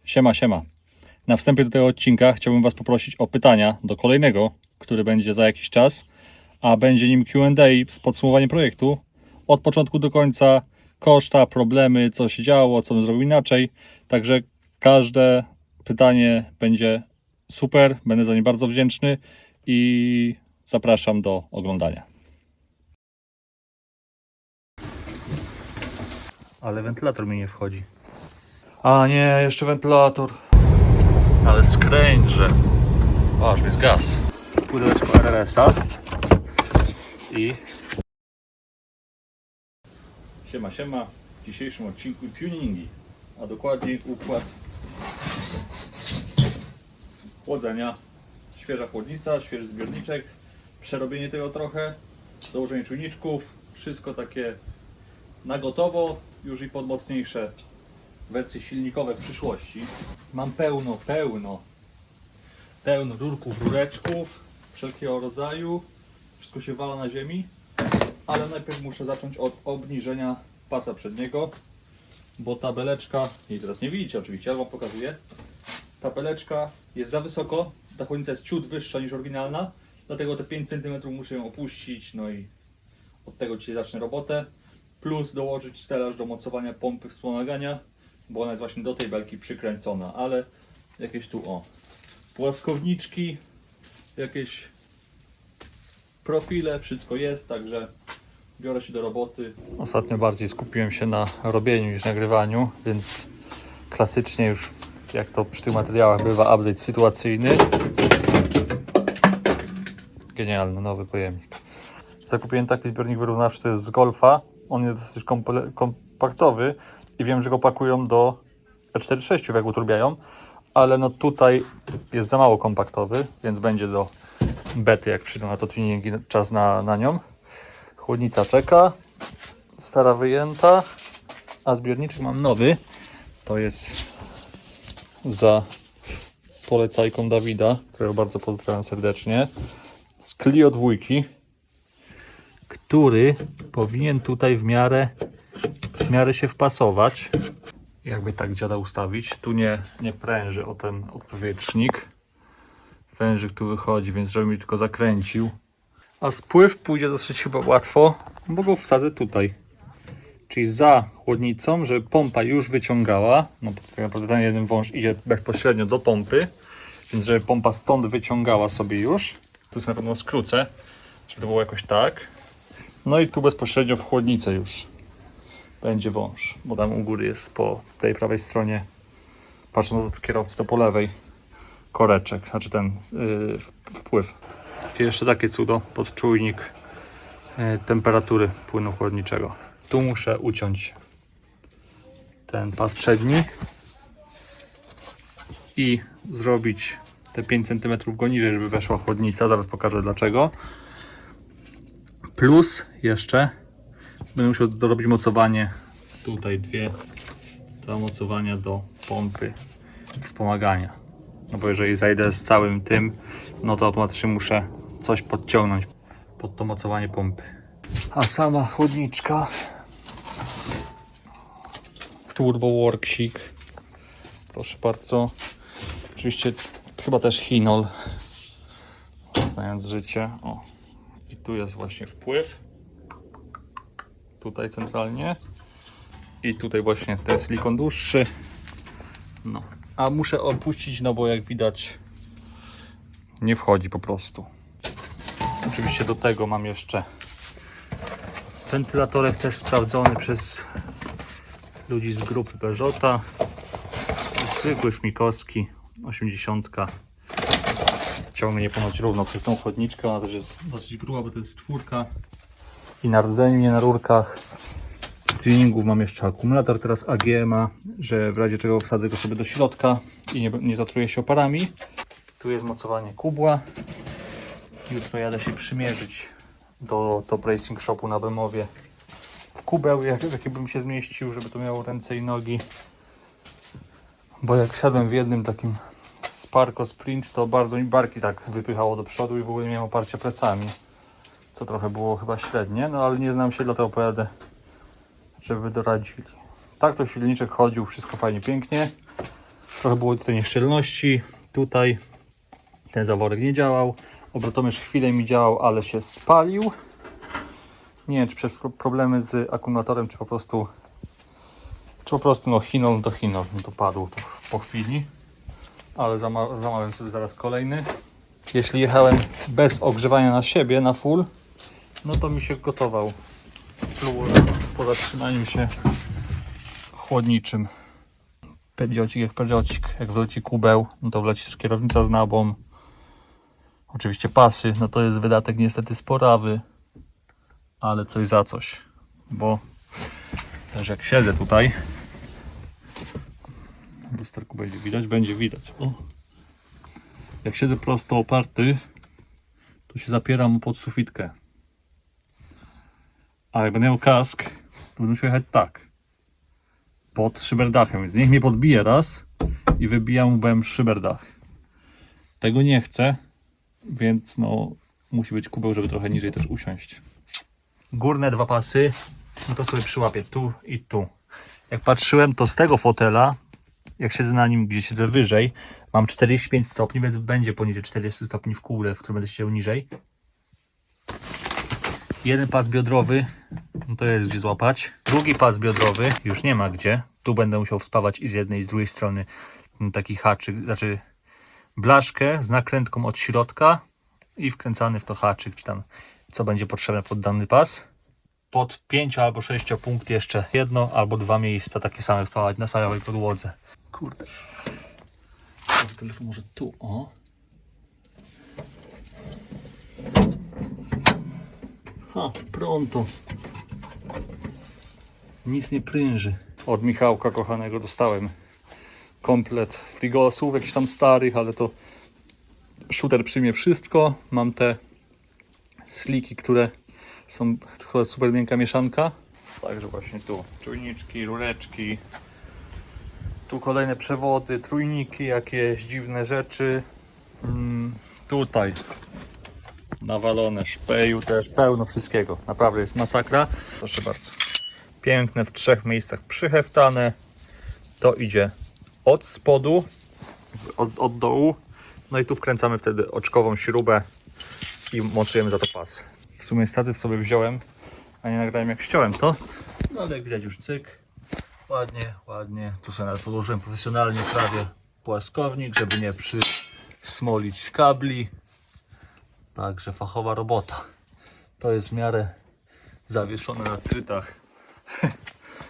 Siema, siema. Na wstępie do tego odcinka chciałbym Was poprosić o pytania do kolejnego, który będzie za jakiś czas, a będzie nim Q&A z podsumowaniem projektu od początku do końca, koszta, problemy, co się działo, co bym zrobił inaczej. Także każde pytanie będzie super, będę za nie bardzo wdzięczny i zapraszam do oglądania. Ale wentylator mi nie wchodzi. A nie, jeszcze wentylator. Ale skręże. O, aż mi zgasł. Pudełeczko RRS-a. I... Siema, siema. W dzisiejszym odcinku tuningi. A dokładniej układ chłodzenia. Świeża chłodnica, świeży zbiorniczek. Przerobienie tego trochę. Dołożenie czujniczków. Wszystko takie na gotowo. Już i pod mocniejsze wersje silnikowe w przyszłości. Mam pełno rurków, rureczków wszelkiego rodzaju. Wszystko się wala na ziemi, ale najpierw muszę zacząć od obniżenia pasa przedniego, bo tabeleczka, i teraz nie widzicie oczywiście, ale Wam pokazuję, tabeleczka jest za wysoko, ta chłodnica jest ciut wyższa niż oryginalna, dlatego te 5 cm muszę ją opuścić, no i od tego dzisiaj zacznę robotę, plus dołożyć stelaż do mocowania pompy wspomagania, bo ona jest właśnie do tej belki przykręcona, ale jakieś tu płaskowniczki, jakieś profile, wszystko jest, także biorę się do roboty. Ostatnio bardziej skupiłem się na robieniu niż nagrywaniu, więc klasycznie już jak to przy tych materiałach bywa update sytuacyjny. Genialny, nowy pojemnik. Zakupiłem taki zbiornik wyrównawczy, to jest z Golfa. On jest dosyć kompaktowy i wiem, że go pakują do E46, jak uturbiają, ale no tutaj jest za mało kompaktowy, więc będzie do bety, jak przyjdą na to tuningi, czas na nią. Chłodnica czeka, stara wyjęta, a zbiorniczek mam nowy. To jest za polecajką Dawida, którego bardzo pozdrawiam serdecznie, z Clio 2, który powinien tutaj w miarę się wpasować. Jakby tak dziada ustawić, tu nie pręży o ten odpowietrznik. Wężyk tu wychodzi, więc żeby mi tylko zakręcił. A spływ pójdzie dosyć chyba łatwo, bo go wsadzę tutaj. Czyli za chłodnicą, żeby pompa już wyciągała. No bo tak naprawdę ten jeden wąż idzie bezpośrednio do pompy. Więc żeby pompa stąd wyciągała sobie już. Tu sobie na pewno skrócę, żeby to było jakoś tak. No i tu bezpośrednio w chłodnicę już będzie wąż. Bo tam u góry jest po tej prawej stronie, patrząc od kierowcy, to po lewej koreczek, znaczy ten wpływ. I jeszcze takie cudo, podczujnik temperatury płynu chłodniczego. Tu muszę uciąć ten pas przedni i zrobić te 5 cm go niżej, żeby weszła chłodnica. Zaraz pokażę dlaczego. Plus jeszcze będę musiał dorobić mocowanie. Tutaj dwa mocowania do pompy wspomagania. No bo jeżeli zajdę z całym tym, no to automatycznie muszę coś podciągnąć pod to mocowanie pompy. A sama chłodniczka Turbo Worksik, proszę bardzo. Oczywiście chyba też Hinol, znając życie. O. I tu jest właśnie wpływ. Tutaj centralnie. I tutaj właśnie ten silikon dłuższy. No. A muszę opuścić, no bo jak widać nie wchodzi po prostu. Oczywiście do tego mam jeszcze wentylatorek też sprawdzony przez ludzi z grupy Peugeota. Zwykły szmikowski 80. Ciągnie ponoć równo przez tą chłodniczkę. Ona też jest dosyć gruba, bo to jest 4. I na rdzeniu, nie na rurkach. Z tuningów mam jeszcze akumulator teraz AGM-a, że w razie czego wsadzę go sobie do środka i nie zatruję się oparami. Tu jest mocowanie kubła. Jutro jadę się przymierzyć do Top Racing Shopu na Bemowie w kubeł, jaki bym się zmieścił, żeby to miało ręce i nogi. Bo jak siadłem w jednym takim Sparco Sprint, to bardzo mi barki tak wypychało do przodu i w ogóle nie miałem oparcia plecami. Co trochę było chyba średnie, no ale nie znam się, dlatego pojadę, żeby doradzili. Tak to silniczek chodził, wszystko fajnie, pięknie. Trochę było tutaj nieszczelności. Tutaj ten zaworek nie działał. Obrotomierz chwilę mi działał, ale się spalił. Nie wiem, czy przez problemy z akumulatorem, czy po prostu no chinął, no to padło to po chwili. Ale zamawiam sobie zaraz kolejny. Jeśli jechałem bez ogrzewania na siebie, na full, no to mi się gotował po zatrzymaniu się chłodniczym. Pedziocik, jak wleci kubeł, no to wleci też kierownica z nabą. Oczywiście pasy, no to jest wydatek niestety sporawy, ale coś za coś, bo też jak siedzę tutaj, w lusterku będzie widać. O. Jak siedzę prosto oparty, to się zapieram pod sufitkę. A jak będę miał kask, to będę musiał jechać tak, pod szyberdachem, więc niech mnie podbije raz i wybijam łbem szyberdach. Tego nie chcę, więc no musi być kubeł, żeby trochę niżej też usiąść. Górne dwa pasy, no to sobie przyłapię tu i tu. Jak patrzyłem, to z tego fotela, jak siedzę na nim, gdzie siedzę wyżej, mam 45 stopni, więc będzie poniżej 40 stopni w kule, w którym będę siedział niżej. Jeden pas biodrowy, no to jest gdzie złapać. Drugi pas biodrowy, już nie ma gdzie. Tu będę musiał wspawać i z jednej i z drugiej strony taki haczyk, znaczy blaszkę z nakrętką od środka i wkręcany w to haczyk, czy tam co będzie potrzebne pod dany pas. Pod 5 albo 6 punkt jeszcze jedno albo dwa miejsca takie same wspawać na całej podłodze. Kurde. Telefon może tu, o. Ha, pronto. Nic nie pręży. Od Michałka kochanego dostałem komplet frigosów, jakichś tam starych, ale to shooter przyjmie wszystko. Mam te sliki, które są chyba super miękka mieszanka. Także właśnie tu czujniczki, rureczki. Tu kolejne przewody, trójniki, jakieś dziwne rzeczy. Tutaj nawalone szpeju, też pełno wszystkiego. Naprawdę jest masakra. Proszę bardzo. Piękne, w 3 miejscach przyheftane. To idzie od spodu, od dołu. No i tu wkręcamy wtedy oczkową śrubę i montujemy za to pas. W sumie statyw sobie wziąłem, a nie nagrałem jak ściąłem to. No ale jak widać już cyk. Ładnie, ładnie. Tu sobie nawet podłożyłem profesjonalnie prawie płaskownik, żeby nie przysmolić kabli. Także fachowa robota. To jest w miarę zawieszone na trytach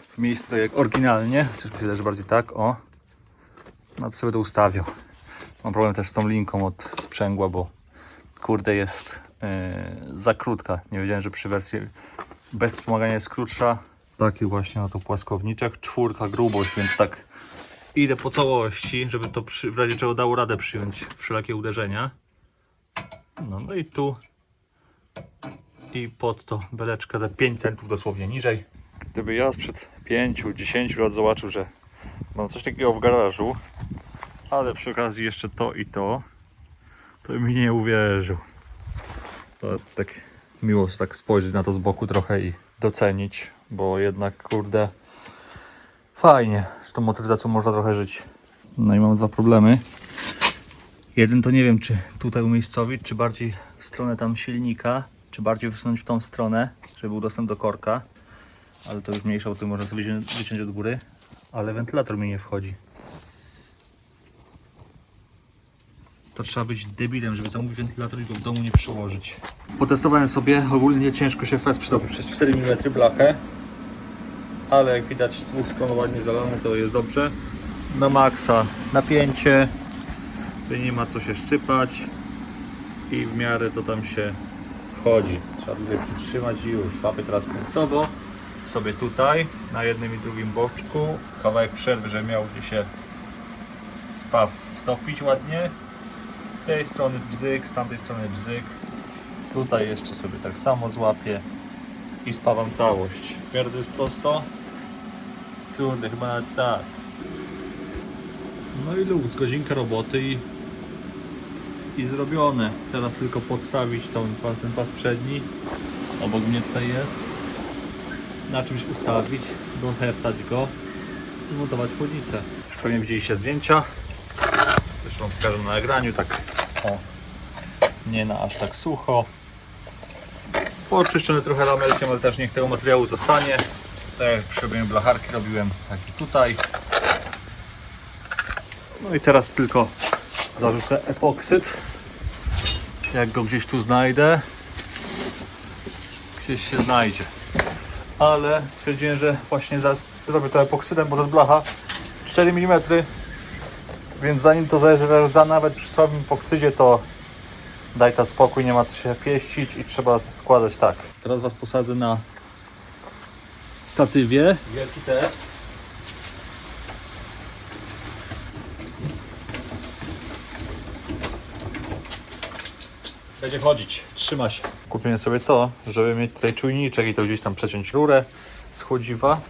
w miejscu tak jak oryginalnie. Czy bardziej tak, o. No to sobie to ustawiał. Mam problem też z tą linką od sprzęgła, bo kurde jest za krótka. Nie wiedziałem, że przy wersji bez wspomagania jest krótsza. Taki właśnie na to płaskowniczek. 4 grubość, więc tak idę po całości, żeby to w razie czego dało radę przyjąć wszelakie uderzenia. No i tu i pod to beleczka te 5 centów dosłownie niżej. Gdyby ja sprzed 5-10 lat zobaczył, że mam coś takiego w garażu, ale przy okazji jeszcze to i to mi nie uwierzył. To tak miło tak spojrzeć na to z boku trochę i docenić, bo jednak kurde fajnie, z tą motoryzacją można trochę żyć. No i mam 2 problemy. Jeden to nie wiem, czy tutaj umiejscowić, czy bardziej w stronę tam silnika, czy bardziej wysunąć w tą stronę, żeby był dostęp do korka. Ale to już mniejsza, bo tu można sobie wyciąć od góry. Ale wentylator mi nie wchodzi. To trzeba być debilem, żeby zamówić wentylator i go w domu nie przyłożyć. Potestowałem sobie, ogólnie ciężko się fest przydał przez 4 mm blachę. Ale jak widać z 2 stron ładnie zalane, to jest dobrze. Na maksa napięcie. Nie ma co się szczypać. I w miarę to tam się wchodzi. Trzeba dłużej przytrzymać i już. Łapy teraz punktowo. Sobie tutaj, na jednym i drugim boczku. Kawałek przerwy, żeby miał gdzie się spaw wtopić ładnie. Z tej strony bzyk, z tamtej strony bzyk. Tutaj jeszcze sobie tak samo złapię i spawam całość. W miarę to jest prosto. Kurde, chyba nawet tak. No i luz, godzinka roboty i zrobione. Teraz tylko podstawić ten pas przedni. Obok mnie tutaj jest. Na czymś ustawić, doheftać go i montować chłodnicę. Już pewnie widzieliście zdjęcia. Zresztą pokażę na nagraniu, tak o, nie na aż tak sucho. Poczyszczony trochę lamelkiem, ale też niech tego materiału zostanie. Tak jak przy robieniu blacharki robiłem, tak i tutaj. No i teraz tylko zarzucę epoksyd. Jak go gdzieś tu znajdę. Gdzieś się znajdzie. Ale stwierdziłem, że właśnie zrobię to epoksydem, bo to jest blacha 4 mm. Więc zanim to zależy, nawet przy słabym epoksydzie, to daj ta spokój, nie ma co się pieścić i trzeba składać tak. Teraz Was posadzę na statywie. Wielki test. Będzie chodzić, trzyma się. Kupiłem sobie to, żeby mieć tutaj czujniczek i to gdzieś tam przeciąć rurę z chłodziwa.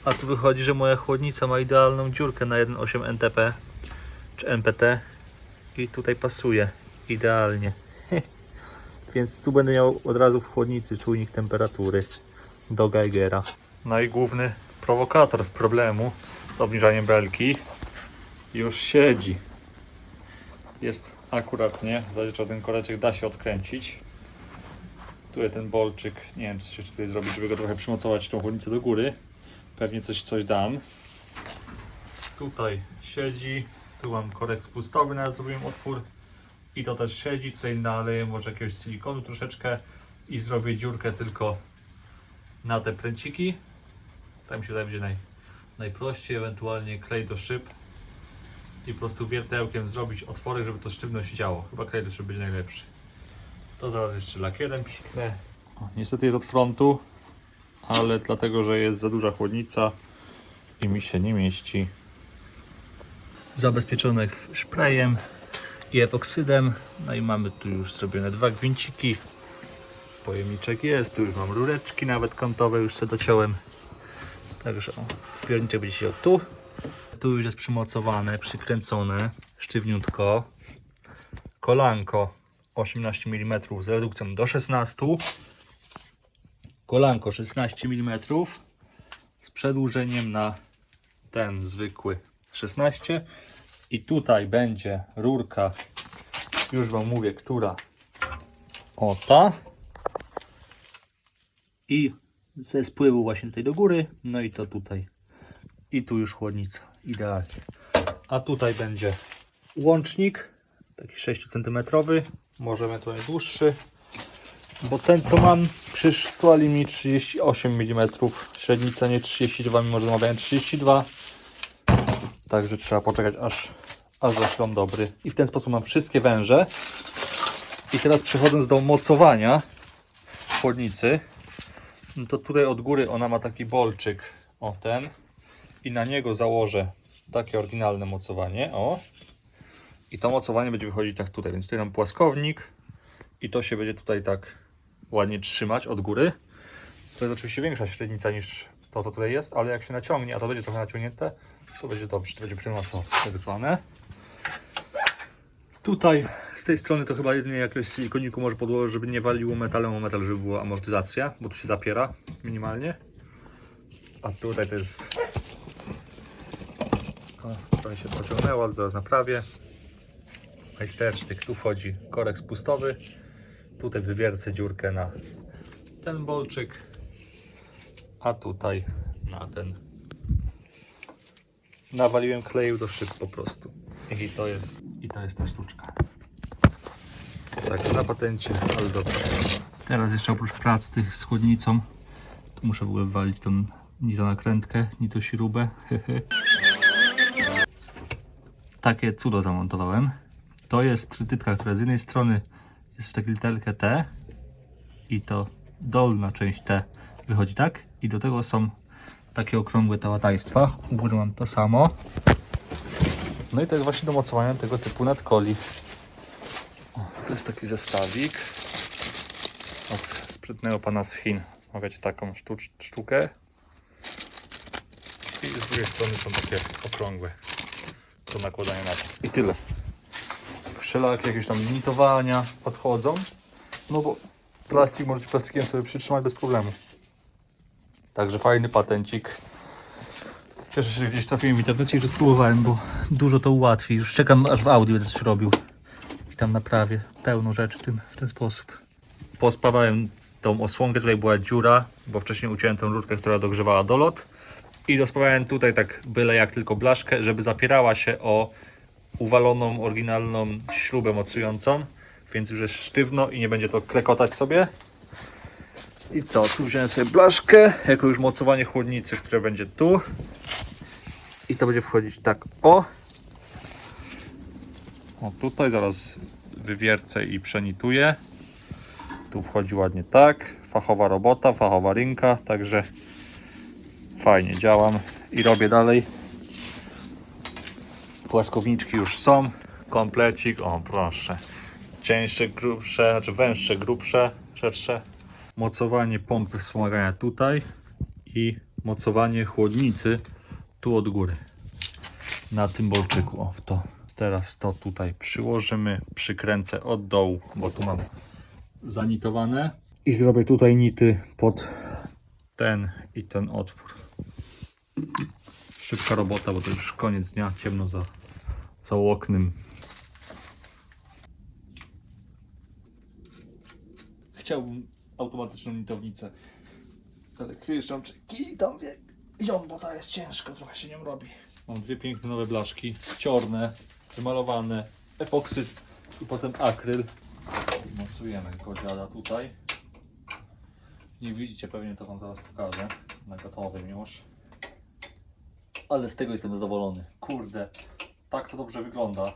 A tu wychodzi, że moja chłodnica ma idealną dziurkę na 1,8 NTP czy NPT i tutaj pasuje idealnie. Więc tu będę miał od razu w chłodnicy czujnik temperatury do Geigera. No i główny prowokator problemu z obniżaniem belki już siedzi. Jest akuratnie, w razie czego ten koreczek da się odkręcić. Tu ten bolczyk, nie wiem co się tutaj zrobić, żeby go trochę przymocować tą chłodnicę do góry. Pewnie coś dam. Tutaj siedzi, tu mam korek spustowy, nawet zrobiłem otwór. I to też siedzi, tutaj naleję może jakiegoś silikonu troszeczkę i zrobię dziurkę tylko na te pręciki. Tak mi się wydaje, będzie najprościej, ewentualnie klej do szyb i po prostu wiertełkiem zrobić otworek, żeby to sztywno siedziało. Chyba klej do szyb będzie najlepszy. To zaraz jeszcze lakierem psiknę. O, niestety jest od frontu, ale dlatego, że jest za duża chłodnica i mi się nie mieści. Zabezpieczone szprejem i epoksydem. No i mamy tu już zrobione 2 gwinciki. Pojemniczek jest, tu już mam rureczki nawet kątowe, już sobie dociąłem. Także zbiorniczek będzie się tu. Tu już jest przymocowane, przykręcone sztywniutko. Kolanko 18 mm z redukcją do 16. Kolanko 16 mm z przedłużeniem na ten zwykły 16. I tutaj będzie rurka, już Wam mówię, która o ta. I ze spływu właśnie tutaj do góry, no i to tutaj. I tu już chłodnica, idealnie. A tutaj będzie łącznik, taki 6 cm, może ewentualnie dłuższy. Bo ten co mam przyszczali mi 38 mm, średnica nie 32, mimo że zamawiałem 32. Także trzeba poczekać aż zaślą dobry. I w ten sposób mam wszystkie węże. I teraz przechodząc do mocowania chłodnicy, no to tutaj od góry ona ma taki bolczyk, o ten. I na niego założę takie oryginalne mocowanie, o. I to mocowanie będzie wychodzić tak tutaj, więc tutaj mam płaskownik. I to się będzie tutaj tak ładnie trzymać od góry. To jest oczywiście większa średnica niż to, co tutaj jest, ale jak się naciągnie, a to będzie trochę naciągnięte, to będzie dobrze, to będzie prymasowe, tak zwane. Tutaj z tej strony to chyba jedynie jakiegoś silikoniku może podłożyć, żeby nie waliło metalem o metal, żeby była amortyzacja, bo tu się zapiera minimalnie. A tutaj to jest... O, trochę się pociągnęło, ale zaraz naprawię. Majstersztyk, tu wchodzi korek spustowy. Tutaj wywiercę dziurkę na ten bolczyk, a tutaj na ten. Nawaliłem kleju do szyb po prostu. I to jest ta sztuczka. Tak, na patencie, ale dobrze. Teraz jeszcze oprócz prac tych z chłodnicą, to muszę w ogóle walić tą, ni to nakrętkę, ni to śrubę. Takie cudo zamontowałem. To jest trytytka, która z jednej strony jest w takiej literkę T i to dolna część T wychodzi tak i do tego są takie okrągłe tałataństwa. U góry mam to samo. No i to jest właśnie do mocowania tego typu nadkoli. To jest taki zestawik od sprytnego pana z Chin. Zamawiacie taką sztukę i z drugiej strony są takie okrągłe do nakładania na to. I tyle. Wszelakie jakieś tam limitowania podchodzą, no bo plastik możecie plastikiem sobie przytrzymać bez problemu. Także fajny patencik. Cieszę się, że gdzieś trafiłem w internecie i że spróbowałem, bo dużo to ułatwi. Już czekam, aż w Audi będę coś robił. I tam naprawię pełno rzeczy w ten sposób. Pospawałem tą osłonkę, tutaj była dziura, bo wcześniej uciąłem tę rurkę, która dogrzewała dolot. I dospawałem tutaj tak byle jak tylko blaszkę, żeby zapierała się o uwaloną, oryginalną śrubę mocującą. Więc już jest sztywno i nie będzie to klekotać sobie. I co? Tu wziąłem sobie blaszkę, jako już mocowanie chłodnicy, które będzie tu. I to będzie wchodzić tak o. O tutaj zaraz wywiercę i przenituję. Tu wchodzi ładnie tak. Fachowa robota, fachowa rynka, także fajnie działam i robię dalej. Płaskowniczki już są. Komplecik, o proszę. Cieńsze, grubsze, znaczy węższe, grubsze, szersze. Mocowanie pompy wspomagania tutaj i mocowanie chłodnicy tu od góry. Na tym bolczyku, o w to. Teraz to tutaj przyłożymy, przykręcę od dołu, bo tu mam zanitowane. I zrobię tutaj nity pod ten i ten otwór. Szybka robota, bo to już koniec dnia, ciemno za oknem. Chciałbym automatyczną nitownicę, ale klieszczączyki i tam wie, bo ta jest ciężka, trochę się nią robi. Mam dwie piękne nowe blaszki, ciorne, wymalowane, epoksyt i potem akryl. Mocujemy go dziada tutaj. Nie widzicie, pewnie to wam zaraz pokażę na gotowym już. Ale z tego jestem zadowolony. Kurde, tak to dobrze wygląda.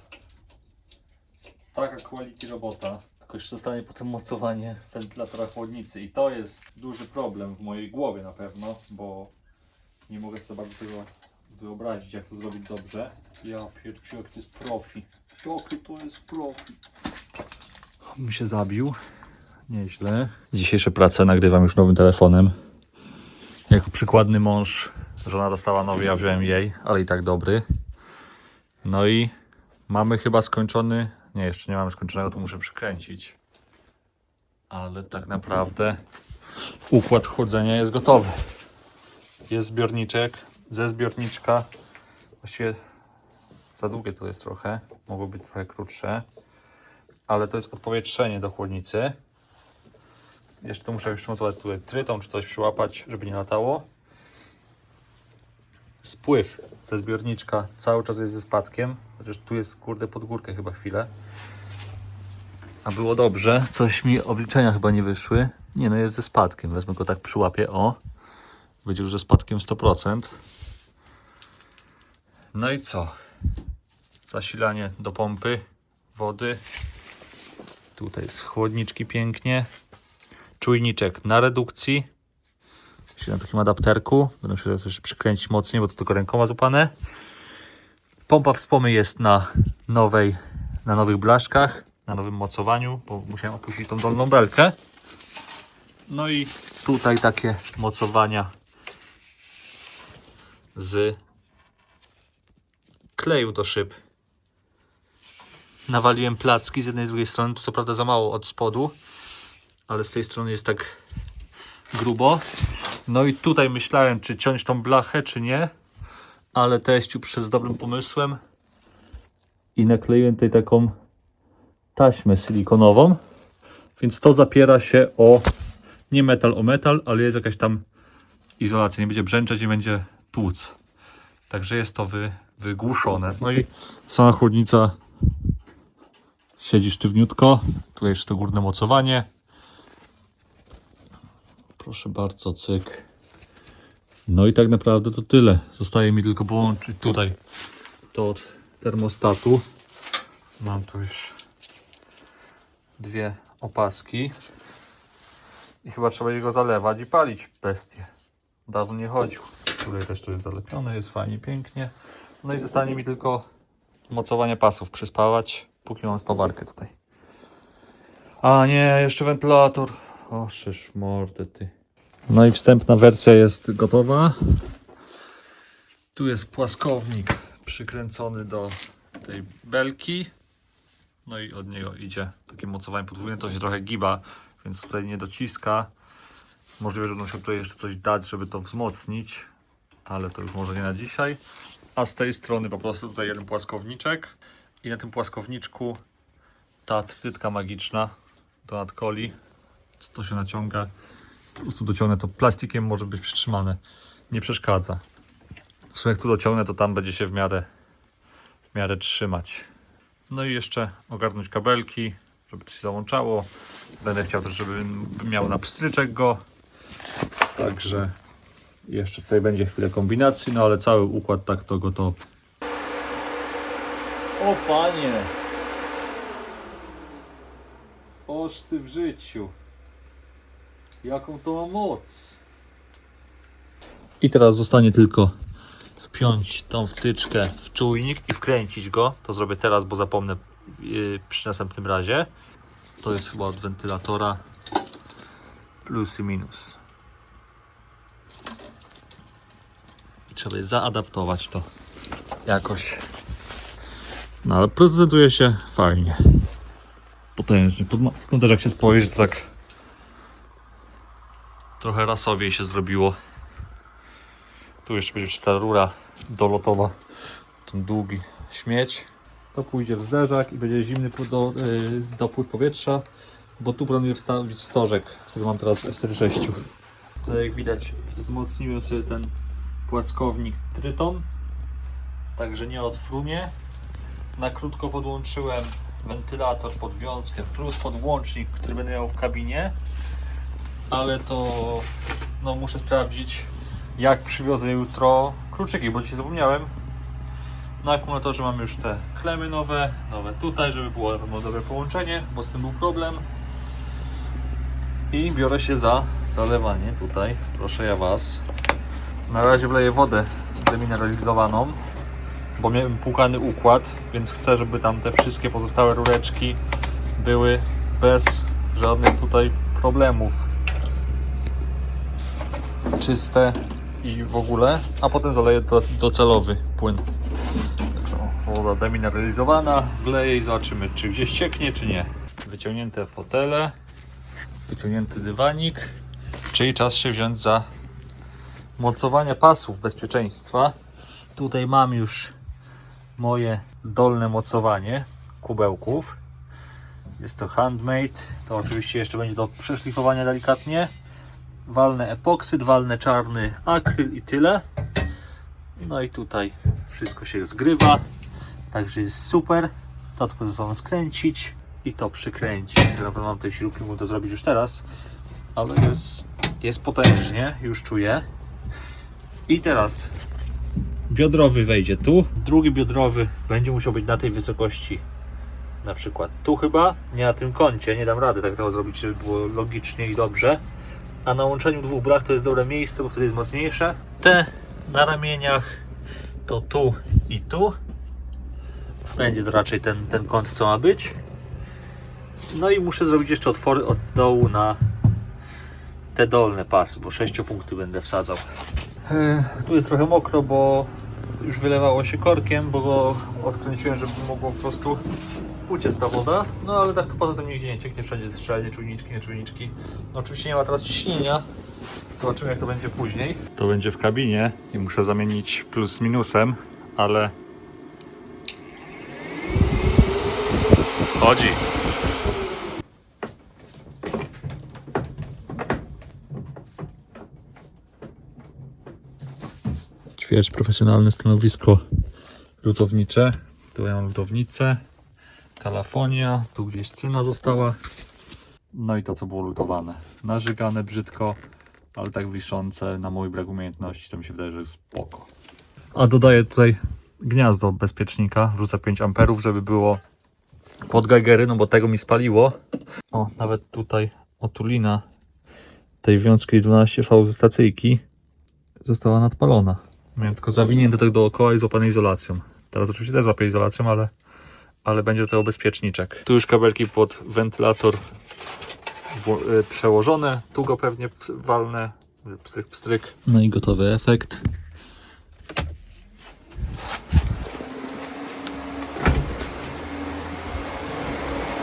Taka quality robota. Tylko jeszcze zostanie potem mocowanie wentylatora chłodnicy. I to jest duży problem w mojej głowie na pewno, bo nie mogę sobie bardzo tego wyobrazić, jak to zrobić dobrze. Ja pierdziu, jak to jest profi. Jaki to jest profi. Bym się zabił. Nieźle. Dzisiejsze prace nagrywam już nowym telefonem. Jako przykładny mąż, żona dostała nowy, ja wziąłem jej, ale i tak dobry. No i mamy chyba skończony, nie, jeszcze nie mamy skończonego, to muszę przykręcić. Ale tak naprawdę układ chłodzenia jest gotowy. Jest zbiorniczek, ze zbiorniczka. Właściwie za długie to jest trochę, mogło być trochę krótsze. Ale to jest odpowietrzenie do chłodnicy. Jeszcze to muszę przymocować tutaj trytą, czy coś przyłapać, żeby nie latało. Spływ ze zbiorniczka cały czas jest ze spadkiem. Chociaż tu jest, kurde, pod górkę chyba chwilę. A było dobrze. Coś mi obliczenia chyba nie wyszły. Nie, no jest ze spadkiem. Wezmę go tak, przyłapię, o. Będzie już ze spadkiem 100%. No i co? Zasilanie do pompy wody. Tutaj z chłodniczki pięknie. Czujniczek na redukcji. Na takim adapterku. Będę musiał też przykręcić mocniej, bo to tylko rękoma złapane. Pompa wspomyj jest na nowych blaszkach, na nowym mocowaniu, bo musiałem opuścić tą dolną belkę. No i tutaj takie mocowania z kleju do szyb. Nawaliłem placki z jednej i z drugiej strony. Tu co prawda za mało od spodu, ale z tej strony jest tak grubo. No i tutaj myślałem, czy ciąć tą blachę, czy nie. Ale teściu przyszedł z dobrym pomysłem. I nakleiłem tutaj taką taśmę silikonową. Więc to zapiera się o nie metal o metal, ale jest jakaś tam izolacja. Nie będzie brzęczeć, nie będzie tłuc. Także jest to wygłuszone. No i sama chłodnica siedzi sztywniutko. Tu jeszcze to górne mocowanie. Proszę bardzo, cyk. No i tak naprawdę to tyle. Zostaje mi tylko połączyć tutaj to od termostatu. Mam tu już dwie opaski. I chyba trzeba jego zalewać i palić bestię. Dawno nie chodził. Tutaj też to jest zalepione, jest fajnie, pięknie. No i zostanie mi tylko mocowanie pasów przyspawać, póki mam spawarkę tutaj. A nie, jeszcze wentylator. O, szysz mordę ty. No i wstępna wersja jest gotowa. Tu jest płaskownik przykręcony do tej belki. No i od niego idzie takie mocowanie podwójne. To się trochę giba, więc tutaj nie dociska. Możliwe, że będę musiał tutaj jeszcze coś dać, żeby to wzmocnić. ale to już może nie na dzisiaj. A z tej strony po prostu tutaj jeden płaskowniczek i na tym płaskowniczku ta trytytka magiczna do nadkoli. To się naciąga. Po prostu dociągnę to plastikiem, może być przytrzymane. Nie przeszkadza. W sumie jak tu dociągnę, to tam będzie się w miarę trzymać. No i jeszcze ogarnąć kabelki, żeby to się załączało. Będę chciał też, żeby miał na pstryczek go. Także jeszcze tutaj będzie chwilę kombinacji, no ale cały układ tak to gotowy. O panie! Oż ty w życiu! Jaką to ma moc! I teraz zostanie tylko wpiąć tą wtyczkę w czujnik i wkręcić go. To zrobię teraz, bo zapomnę przy następnym razie. To jest chyba od wentylatora plus i minus. I trzeba je zaadaptować to jakoś. No ale prezentuje się fajnie. Potężnie. Pod maską też jak się spojrzy, to tak trochę rasowiej się zrobiło. Tu jeszcze będzie ta rura dolotowa, ten długi śmieć. To pójdzie w zderzak i będzie zimny dopływ powietrza, bo tu planuję wstawić stożek, który mam teraz w 4.6. Tutaj jak widać wzmocniłem sobie ten płaskownik tryton, także nie odfrunie. Na krótko podłączyłem wentylator pod wiązkę plus podłącznik, który będę miał w kabinie, ale to no, muszę sprawdzić, jak przywiozę jutro kluczyki, bo dzisiaj zapomniałem. Na akumulatorze mamy już te klemy nowe tutaj, żeby było dobre połączenie, bo z tym był problem. I biorę się za zalewanie tutaj, proszę ja Was. Na razie wleję wodę demineralizowaną, bo miałem płukany układ, więc chcę, żeby tam te wszystkie pozostałe rureczki były bez żadnych tutaj problemów. Czyste i w ogóle, a potem zaleję docelowy płyn. Także woda demineralizowana, wleję i zobaczymy, czy gdzieś cieknie, czy nie. Wyciągnięte fotele, wyciągnięty dywanik, czyli czas się wziąć za mocowanie pasów bezpieczeństwa. Tutaj mam już moje dolne mocowanie kubełków. Jest to handmade, to oczywiście jeszcze będzie do przeszlifowania delikatnie. Walnę epoksyd, walnę czarny akryl i tyle. No i tutaj wszystko się zgrywa, także jest super. To tylko ze sobą skręcić i to przykręcić. Tak naprawdę mam tej śrubki, mógł to zrobić już teraz, ale jest potężnie, już czuję. I teraz biodrowy wejdzie tu, drugi biodrowy będzie musiał być na tej wysokości, na przykład tu chyba, nie na tym kącie, nie dam rady tak tego zrobić, żeby było logicznie i dobrze. A na łączeniu dwóch blach to jest dobre miejsce, bo wtedy jest mocniejsze. Te na ramieniach to tu i tu. Będzie to raczej ten kąt, co ma być. No i muszę zrobić jeszcze otwory od dołu na te dolne pasy, bo 6 punkty będę wsadzał. Tu jest trochę mokro, bo już wylewało się korkiem, bo go odkręciłem, żeby mogło po prostu uciec ta woda. No ale tak to poza tym nigdzie nie cieknie, wszędzie jest szczelnie, czujniczki, nie czujniczki. No oczywiście nie ma teraz ciśnienia. Zobaczymy, jak to będzie później. To będzie w kabinie i muszę zamienić plus z minusem, ale chodzi. Ćwierć profesjonalne stanowisko lutownicze. Tu ja mam lutownicę, kalafonia, tu gdzieś cyna została. No i to, co było lutowane. Narzygane brzydko, ale tak wiszące na mój brak umiejętności, to mi się wydaje, że jest spoko. A dodaję tutaj gniazdo bezpiecznika, wrzucę 5 amperów, żeby było pod Geigery, no bo tego mi spaliło. O, nawet tutaj otulina tej wiązki 12V ze stacyjki została nadpalona. Miałem tylko zawinięte tak dookoła i złapane izolacją. Teraz oczywiście też złapię izolacją, ale będzie to bezpieczniczek. Tu już kabelki pod wentylator przełożone. Tu go pewnie walnę. Pstryk, pstryk. No i gotowy efekt.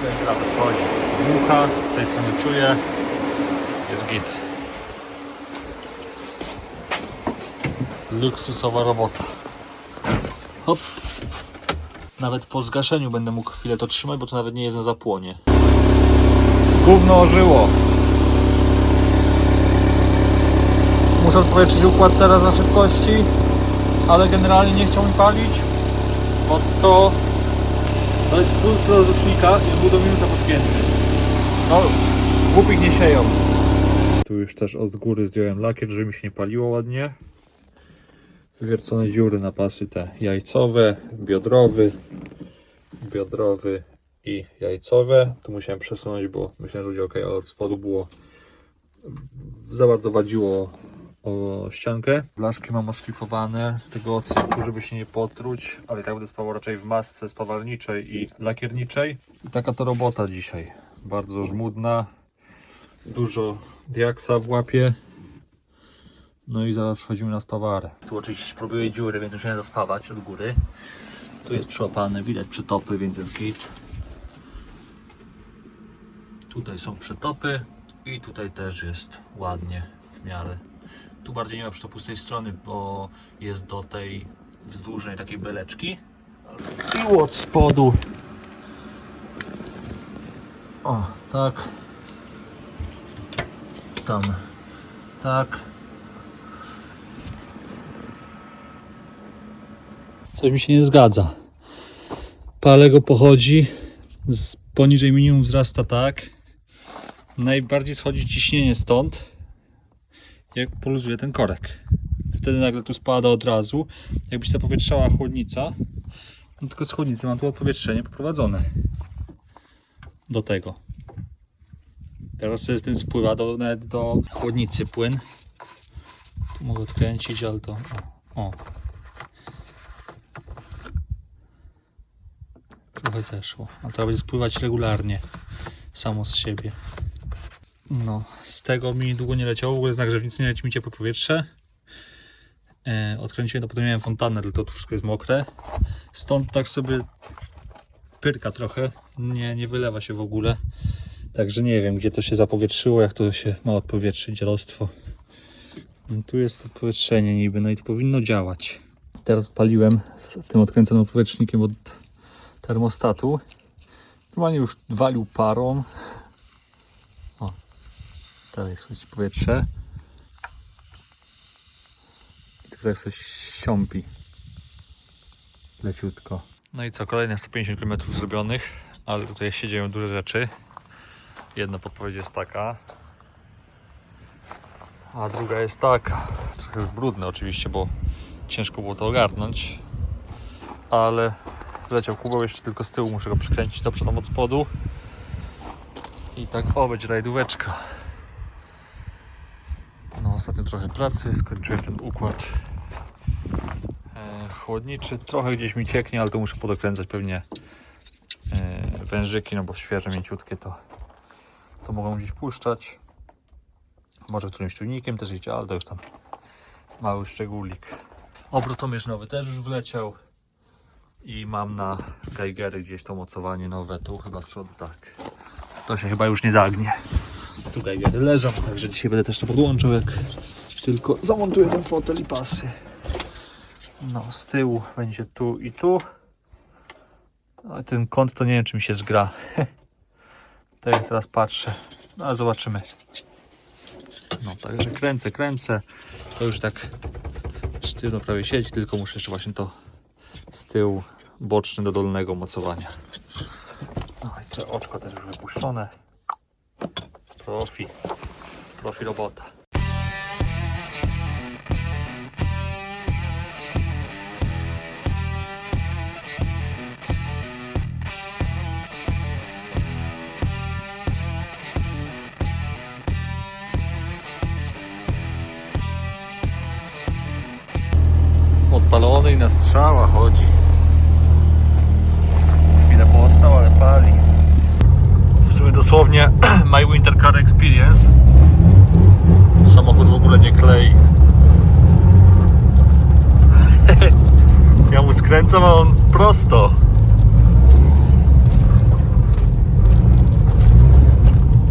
Wentylator chodzi. Dmucha. Z tej strony czuję. Jest git. Luksusowa robota. Hop. Nawet po zgaszeniu będę mógł chwilę to trzymać, bo to nawet nie jest na zapłonie. Gówno ożyło. Muszę odpowietrzyć układ teraz na szybkości, ale generalnie nie chciał mi palić, bo to jest puls rozrusznika i był do minuta podpięty. No, głupich nie sieją. Tu już też od góry zdjąłem lakier, żeby mi się nie paliło ładnie. Wywiercone dziury na pasy te jajcowe, biodrowy i jajcowe. Tu musiałem przesunąć, bo myślałem, że będzie ok, ale od spodu było za bardzo wadziło o ściankę. Blaszki mam oszlifowane z tego cynku, żeby się nie potruć, ale i tak będę spawał raczej w masce spawarniczej i lakierniczej. I taka to robota dzisiaj. Bardzo żmudna, dużo diaksa w łapie. No i zaraz przechodzimy na spawarę. Tu oczywiście próbuję dziury, więc musiałem zaspawać od góry. Tu jest przełapane, widać przetopy, więc jest git. Tutaj są przetopy i tutaj też jest ładnie w miarę. Tu bardziej nie ma przetopu z tej strony, bo jest do tej wzdłużnej takiej beleczki. I od spodu. O, tak. Tam. Tak. Coś mi się nie zgadza. Palego pochodzi, poniżej minimum wzrasta tak. Najbardziej schodzi ciśnienie stąd, jak poluzuje ten korek. Wtedy nagle tu spada od razu. Jakby się zapowietrzała chłodnica, no tylko z chłodnicy mam tu odpowietrzenie poprowadzone do tego. Teraz sobie z tym spływa nawet do chłodnicy płyn. Tu mogę odkręcić, ale to... O. Trochę zeszło, a to będzie spływać regularnie, samo z siebie. No, z tego mi długo nie leciało, w ogóle z nagrzewnicy nie leci mi ciepłe powietrze. Odkręciłem to, potem miałem fontannę, tylko to wszystko jest mokre. Stąd tak sobie pyrka trochę, nie wylewa się w ogóle. Także nie wiem, gdzie to się zapowietrzyło, jak to się ma odpowietrzyć, dziadostwo. No, tu jest odpowietrzenie niby, no i to powinno działać. Teraz odpaliłem z tym odkręconym powietrznikiem od termostatu. Normalnie już walił parą. O, teraz słychać powietrze. I tylko tak coś siąpi. Leciutko. No i co, kolejne 150 km zrobionych, ale tutaj się dzieją duże rzeczy. Jedna podpowiedź jest taka, a druga jest taka. Trochę już brudne oczywiście, bo ciężko było to ogarnąć, ale wleciał kubeł, jeszcze tylko z tyłu muszę go przykręcić do przodu od spodu i tak będzie rajdóweczka. No, ostatnio trochę pracy, skończyłem ten układ chłodniczy, trochę gdzieś mi cieknie, ale to muszę podokręcać pewnie wężyki, no bo świeże, mięciutkie to mogą gdzieś puszczać. Może którymś czujnikiem też idzie, ale to już tam mały szczególik. Obrotomierz nowy też już wleciał. I mam na Geigery gdzieś to mocowanie nowe, tu chyba z przodu tak. To się chyba już nie zagnie. Tu Geigery leżą, także dzisiaj będę też to podłączył, jak tylko zamontuję ten fotel i pasy. No, z tyłu będzie tu i tu. No, ten kąt to nie wiem, czy mi się zgra. Tak jak teraz patrzę, no ale zobaczymy. No, także kręcę. To już tak sztywno prawie siedzi, tylko muszę jeszcze właśnie to z tyłu boczny do dolnego mocowania. No i to oczko też już wypuszczone. Profi robota. Odpalony i na strzała chodzi. Chwilę postał, ale pali. W sumie dosłownie my winter car experience. Samochód w ogóle nie klei. Ja mu skręcam, a on prosto.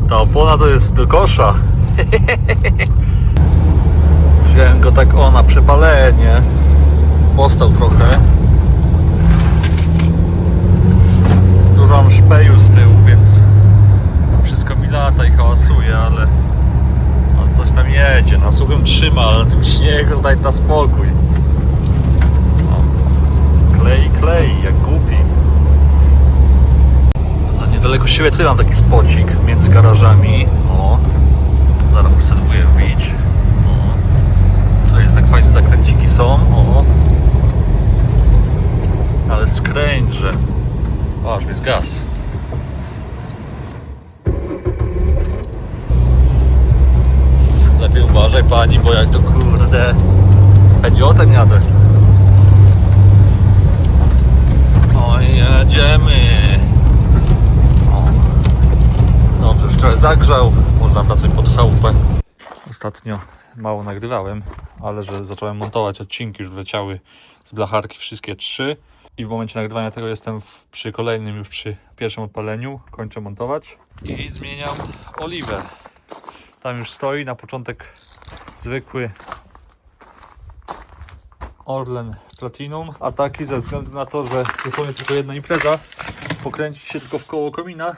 Ta opona to jest do kosza. Wziąłem go tak na przepalenie. Postał trochę. Dużo mam szpeju z tyłu, więc wszystko mi lata i hałasuje, ale coś tam jedzie. Na suchym trzyma, ale na tym śniegu daj na spokój. Klei, jak głupi. A niedaleko siebie tyle mam taki spocik między garażami. O, zaraz muszę sobie wbić. To jest tak fajne, zakręciki są. O, ale skręć, o, aż mi zgasł. Lepiej uważaj pani, bo jak to kurde pedziotem jadę. O, jedziemy. O. Dobrze, już trochę zagrzał. Można wracać pod chałupę. Ostatnio mało nagrywałem, ale że zacząłem montować odcinki, już wleciały z blacharki wszystkie 3. I w momencie nagrywania tego jestem przy kolejnym, już przy pierwszym odpaleniu. Kończę montować i zmieniam oliwę. Tam już stoi, na początek zwykły Orlen Platinum. A taki ze względu na to, że dosłownie tylko jedna impreza, pokręci się tylko w koło komina,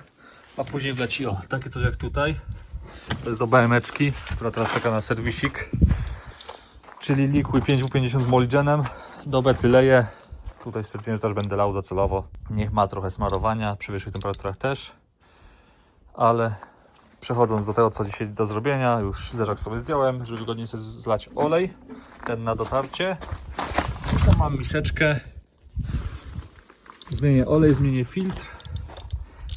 a później wleci takie coś jak tutaj. To jest do BM-eczki, która teraz czeka na serwisik. Czyli Liquid 5W50 z Moligenem. Do bety leję. Tutaj stwierdziłem, że też będę lał docelowo. Niech ma trochę smarowania, przy wyższych temperaturach też. Ale przechodząc do tego, co dzisiaj do zrobienia, już zerzak sobie zdjąłem, żeby wygodnie sobie zlać olej. Ten na dotarcie. To mam miseczkę. Zmienię olej, zmienię filtr.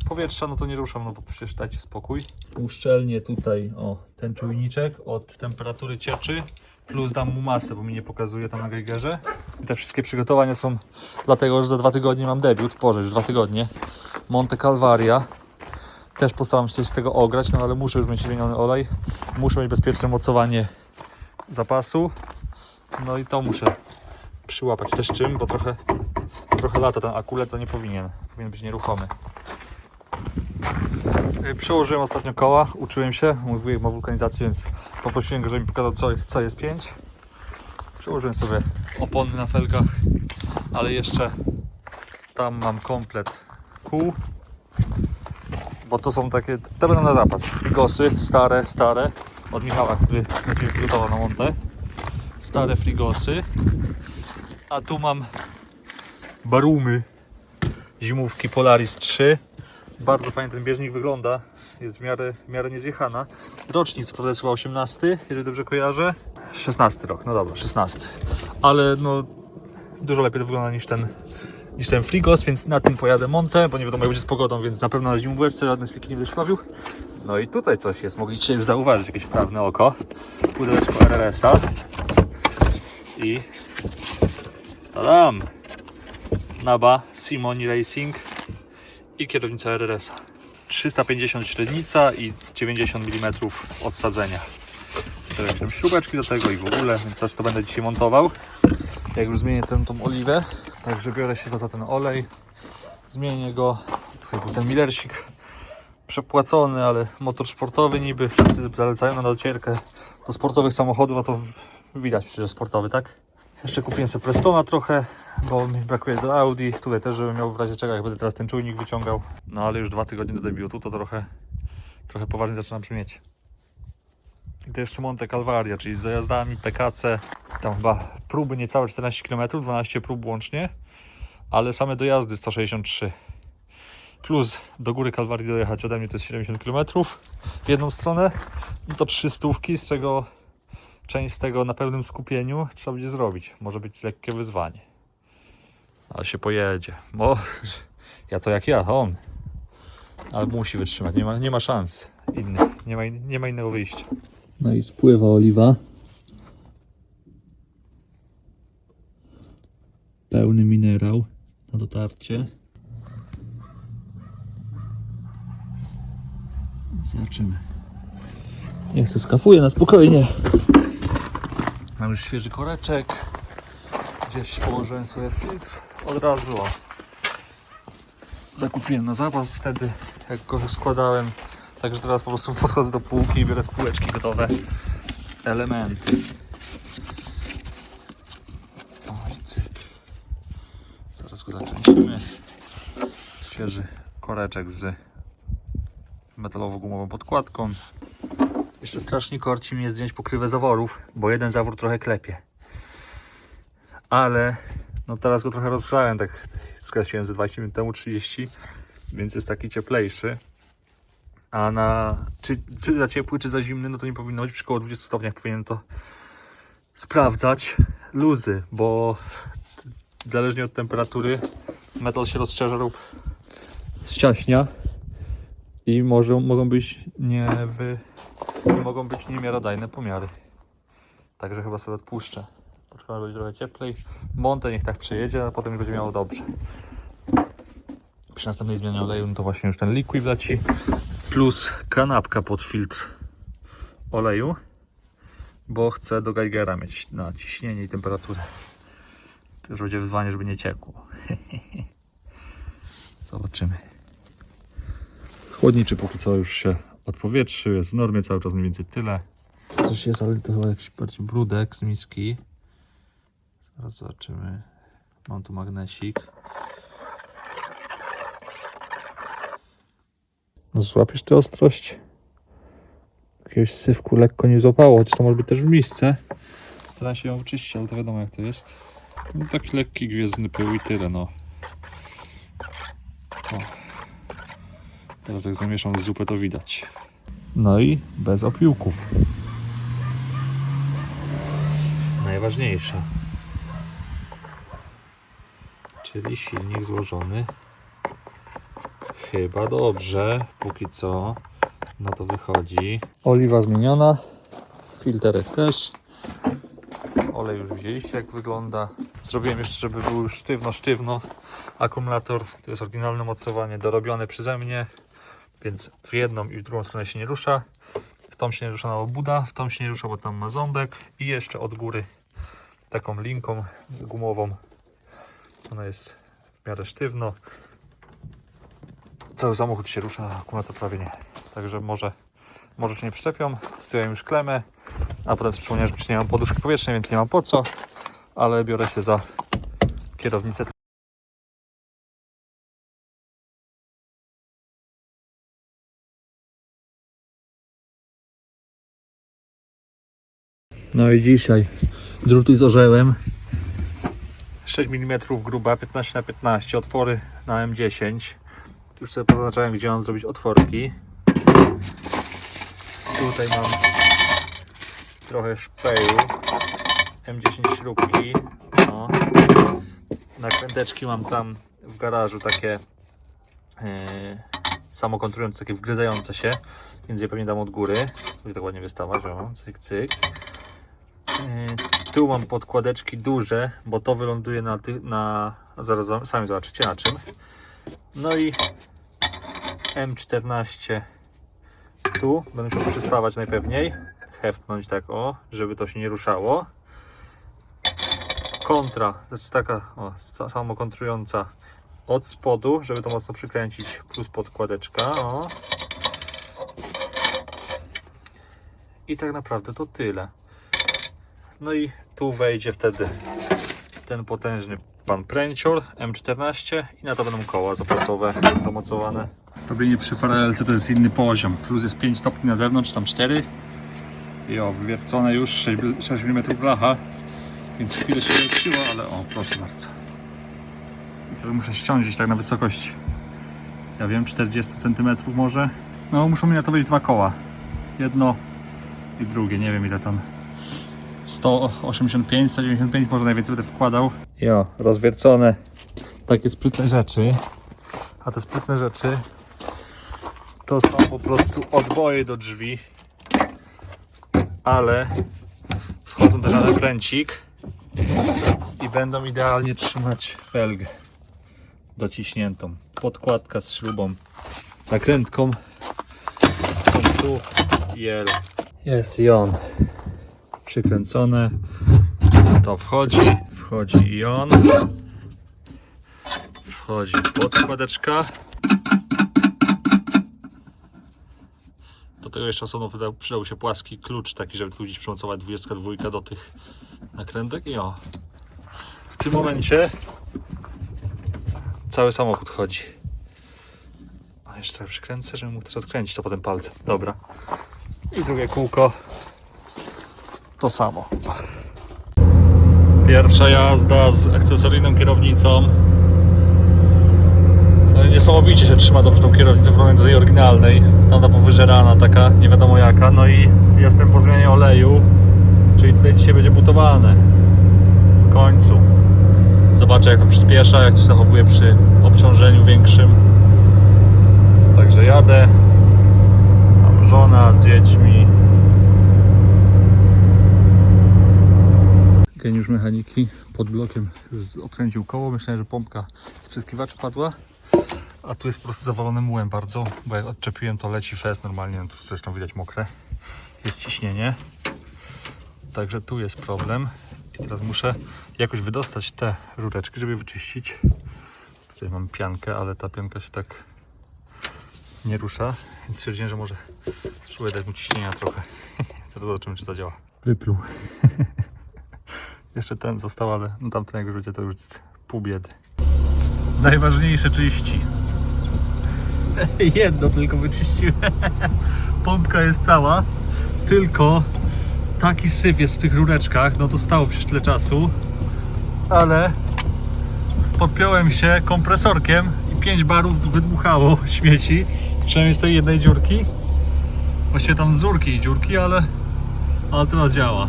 Powietrza no to nie ruszam, no bo przecież dajcie spokój. Uszczelnię tutaj ten czujniczek od temperatury cieczy. Plus dam mu masę, bo mi nie pokazuje tam na Geigerze. I te wszystkie przygotowania są dlatego, że za 2 tygodnie mam debiut. Boże, już 2 tygodnie. Monte Calvaria. Też postaram się coś z tego ograć, no ale muszę już mieć zmieniony olej. Muszę mieć bezpieczne mocowanie zapasu. No i to muszę przyłapać też czym, bo trochę lata ten akulet, nie powinien. Powinien być nieruchomy. Przełożyłem ostatnio koła, uczyłem się. Mój wujek ma wulkanizację, więc poprosiłem go, żeby mi pokazał co jest 5. Przełożyłem sobie opony na felgach, ale jeszcze tam mam komplet kół. Bo to są takie, te będą na zapas. Frigosy, stare, od Michała, który mnie przygotował na montę. Stare frigosy. A tu mam barumy zimówki Polaris 3. Bardzo fajnie ten bieżnik wygląda. Jest w miarę niezjechana. Rocznik co prawda jest chyba 18, jeżeli dobrze kojarzę. 16 rok, no dobra, 16. Ale no dużo lepiej to wygląda niż ten frigos, więc na tym pojadę montę, bo nie wiadomo jak będzie z pogodą, więc na pewno na zimówce żadne sliki nie będę szpawił. No i tutaj coś jest, mogliście już zauważyć, jakieś wprawne oko. Pudełeczko RRS-a. I tadam! Naba Simoni Racing i kierownica RRS-a. 350 średnica i 90 mm odsadzenia. Teraz śrubeczki do tego i w ogóle, więc też to będę dzisiaj montował. Jak już zmienię tą oliwę, także biorę się za ten olej, zmienię go. Tutaj był ten Millersik przepłacony, ale motor sportowy niby, wszyscy zalecają na docierkę do sportowych samochodów, a to widać przecież sportowy, tak? Jeszcze kupiłem sobie Prestona trochę, bo mi brakuje do Audi. Tutaj też, żebym miał w razie czego, jak będę teraz ten czujnik wyciągał. No ale już 2 tygodnie do debiutu, to trochę poważnie zaczynam brzmieć. I to jeszcze Monte Calvaria, czyli z zajazdami, PKC. Tam chyba próby niecałe 14 km, 12 prób łącznie, ale same dojazdy 163. Plus do góry Calvarii dojechać ode mnie to jest 70 km w jedną stronę. No to 300, z czego część z tego na pełnym skupieniu trzeba będzie zrobić. Może być lekkie wyzwanie. Ale się pojedzie. Bo ja to jak ja, on. Ale musi wytrzymać, nie ma szans innych. Nie ma innego wyjścia. No i spływa oliwa. Pełny minerał na dotarcie. Zobaczymy. Niech się skafuje na spokojnie. Mam już świeży koreczek. Gdzieś położyłem sobie filtr. Od razu zakupiłem na zapas wtedy, jak go składałem. Także teraz po prostu podchodzę do półki i biorę z półeczki gotowe elementy. Robimy świeży koreczek z metalowo-gumową podkładką. Jeszcze strasznie korci mnie zdjąć pokrywę zaworów, bo jeden zawór trochę klepie. Ale no teraz go trochę rozgrzałem, tak skreśliłem ze 20 minut temu 30, więc jest taki cieplejszy. A na czy za ciepły, czy za zimny, no to nie powinno być. Przy około 20 stopniach powinienem to sprawdzać. Luzy, bo zależnie od temperatury metal się rozszerza lub zciaśnia i mogą być niemiarodajne pomiary. Także chyba sobie odpuszczę. Poczekamy, będzie trochę cieplej. Montę niech tak przejedzie, a potem będzie miało dobrze. Przy następnej zmianie oleju no to właśnie już ten liquid leci. Plus kanapka pod filtr oleju, bo chcę do Geigera mieć na ciśnienie i temperaturę. To już będzie wyzwanie, żeby nie ciekło. Zobaczymy. Chłodniczy póki co już się odpowietrzył, jest w normie, cały czas mniej więcej tyle. Coś jest, ale to chyba jakiś bardziej brudek z miski. Zaraz zobaczymy. Mam tu magnesik. No złapiesz tę ostrość? Jakiegoś syfku lekko nie złapało, chociaż to może być też w misce. Staram się ją wyczyścić, ale to wiadomo jak to jest. No, taki lekki gwiezdny pył i tyle, no. O. Teraz jak zamieszam zupę, to widać. No i bez opiłków. Najważniejsza. Czyli silnik złożony. Chyba dobrze, póki co na to wychodzi. Oliwa zmieniona, filterek też. Olej już widzieliście jak wygląda. Zrobiłem jeszcze, żeby był już sztywno. Akumulator to jest oryginalne mocowanie dorobione przeze mnie, więc w jedną i w drugą stronę się nie rusza. W tą się nie rusza na obuda, w tą się nie rusza, bo tam ma ząbek i jeszcze od góry taką linką gumową. Ona jest w miarę sztywno. Cały samochód się rusza, a akumulator prawie nie. Także może się nie przyczepią. Zdjąłem już klemę, a potem sobie przypomniałem, że nie mam poduszki powietrznej, więc nie mam po co. Ale biorę się za kierownicę. No i dzisiaj druty z orzełem. 6 mm gruba, 15×15, otwory na M10. Już sobie pozaznaczałem, gdzie mam zrobić otworki. Tutaj mam trochę szpeju, M10 śrubki. No. Nakręteczki mam tam w garażu takie samokontrujące, takie wgryzające się, więc je pewnie dam od góry. Będzie tak ładnie wystawać, o, cyk, cyk. Tu mam podkładeczki duże, bo to wyląduje zaraz sami zobaczycie na czym. No i M14 tu, będę musiał przyspawać najpewniej, heftnąć tak o, żeby to się nie ruszało. Kontra, znaczy taka samokontrująca od spodu, żeby to mocno przykręcić, plus podkładeczka, o. I tak naprawdę to tyle. No i tu wejdzie wtedy ten potężny pan pręcior M14 i na to będą koła zapasowe zamocowane. Robienie przy farelce to jest inny poziom. Plus jest 5 stopni na zewnątrz, tam 4. I o, wywiercone już 6 mm blacha, więc chwilę się wierciło, ale o, proszę bardzo. I teraz muszę ściążyć tak na wysokość, ja wiem, 40 cm może. No muszą mi na to wejść 2 koła. Jedno i drugie, nie wiem ile tam. 185, 195, może najwięcej będę wkładał. Jo, rozwiercone. Takie sprytne rzeczy. A te sprytne rzeczy to są po prostu odboje do drzwi. Ale wchodzą też na ten pręcik i będą idealnie trzymać felgę dociśniętą. Podkładka z śrubą, zakrętką. Są tu jel. Jest i on. Przykręcone. To wchodzi i on. Wchodzi podkładeczka. Do tego jeszcze osobno przydał się płaski klucz, taki, żeby tu gdzieś przymocować 22 do tych nakrętek i o. W tym momencie cały samochód chodzi. A jeszcze trochę przykręcę, żebym mógł też odkręcić to potem palcem. Dobra. I drugie kółko. To samo. Pierwsza jazda z akcesoryjną kierownicą. No niesamowicie się trzyma dobrze tą kierownicę w porównaniu do tej oryginalnej. Tamta powyżerana taka, nie wiadomo jaka. No i jestem po zmianie oleju. Czyli tutaj dzisiaj będzie butowane. W końcu. Zobaczę jak to przyspiesza, jak to się zachowuje przy obciążeniu większym. Także jadę. Tam żona z dziećmi. Geniusz mechaniki pod blokiem już odkręcił koło. Myślałem, że pompka z spryskiwacza padła. A tu jest po prostu zawalony mułem bardzo, bo jak odczepiłem to leci fest normalnie, no tu zresztą widać mokre. Jest ciśnienie. Także tu jest problem. I teraz muszę jakoś wydostać te rureczki, żeby je wyczyścić. Tutaj mam piankę, ale ta pianka się tak nie rusza, więc stwierdziłem, że może spróbuję dać mu ciśnienia trochę. Zaraz zobaczymy, czy zadziała. Wypluł. Jeszcze ten został, ale no tamten jak już wiecie, to już pół biedy. Najważniejsze czyści. Jedno tylko wyczyściłem. Pompka jest cała, tylko taki syf jest w tych rureczkach, no to stało przecież tyle czasu, ale podpiąłem się kompresorkiem i 5 barów wydmuchało śmieci, przynajmniej z tej jednej dziurki. Właściwie tam z rurki i dziurki, ale teraz działa.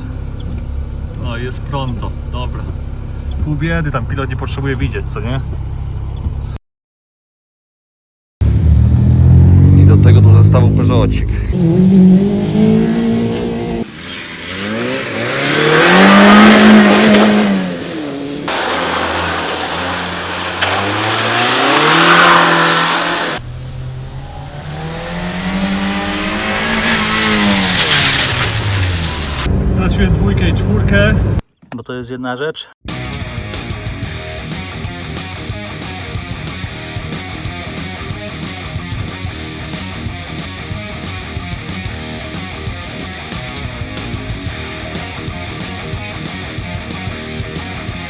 No jest pronto, dobra. Pół biedy, tam pilot nie potrzebuje widzieć, co nie? I do tego do zestawu Peugeotik. Straciłem 2 i 4, bo to jest jedna rzecz.